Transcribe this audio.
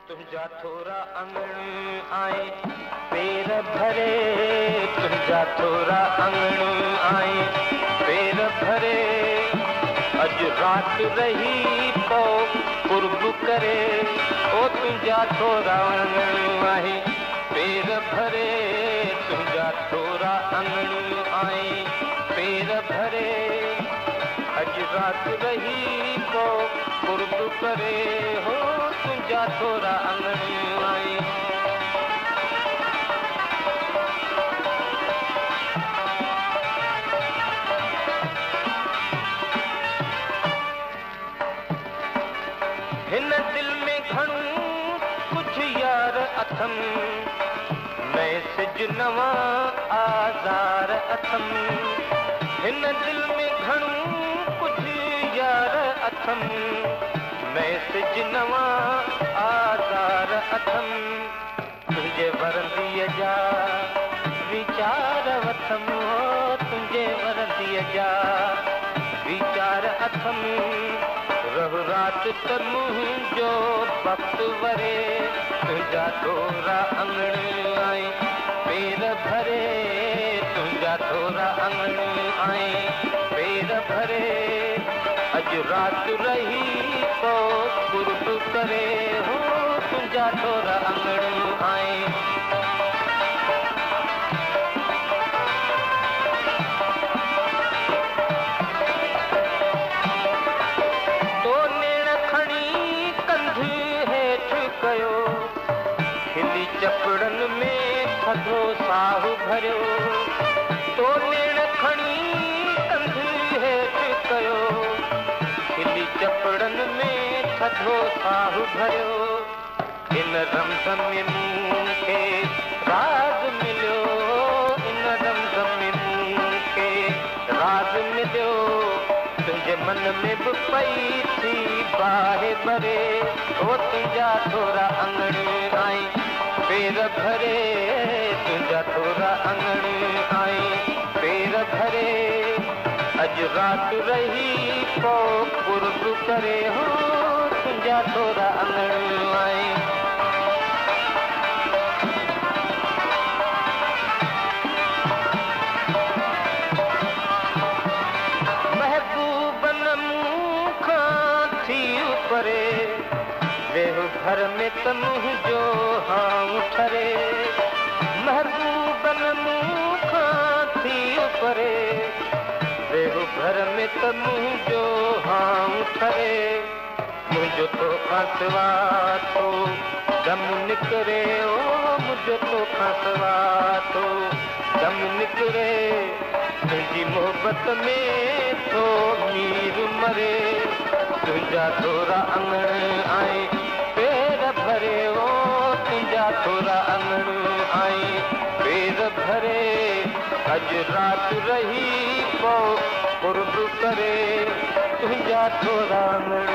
तुंहिंजा थोरा अंगण आए पेर भरे, तुंहिंजा थोरा अंगण आए पेर भरे। अज रात रही पो कुर्ब करे, ओ तुंहिंजा थोरा अंगण आए पेर भरे, तुंहिंजा थोरा अंगण आए पेर भरे। अज रात रही पो कुर्ब करे, हो तुंहिंजा थोरा अंगण आए। हिन दिल में घणो कुझु यार अथम, नए सिज नवा आज़ार अथम। हिन दिल में घणो कुझु यार अथम, नए सिज नवा आज़ार अथम। तुंहिंजे वरंदीअ जा वीचार वथम, हो तुंहिंजे वरंदीअ जा वीचार अथम। रह रात त मुंहिंजो वक़्तु वरे, तुंहिंजा थोरा अंगण आए पेर भरे, तुंहिंजा थोरा अंगण आए पेर भरे। अज रात रही तो कुर्ब करे, हो तुंहिंजा थोरा अंगण आए। तो नेण खणी कंध हेठ कयो, खिली चपड़न में थधो साहु भरियो। तो नेण खणी कंध हेठ कयो, खिली चपड़न में थधो साहु भरियो। इन रमज़म में मूंखे राज मिलियो, इन रमज़म में मूंखे राज मिलियो। तुंहिंजे मन में बि पई थी बाहि भरे, ओ तुंहिंजा थोरा अंगण आए पेर भरे, तुंहिंजा थोरा अंगण आए पेर भरे। अज रात रही पो कुर्ब करे, हो तुंहिंजा थोरा अंगण आए। महबूबन मूं खां थी परे, वेहु घर में त मुंहिंजो हां ठरे। महबूबन मूं खां थी परे, वेहु घर में त मुंहिंजो हां ठरे। मुंहिंजो तोखां सिवा तो दम निकिरे, ओ मुंहिंजो तोखां सिवा तो दम निकिरे। तुंहिंजी मोहबत में तो मीर मरे, तुंहिंजा थोरा अंगण आए पेर भरे, ओ तुंहिंजा थोरा अंगण आए पेर भरे। अज रात रही पो कुर्ब करे, तुंहिंजा थोरा अंगण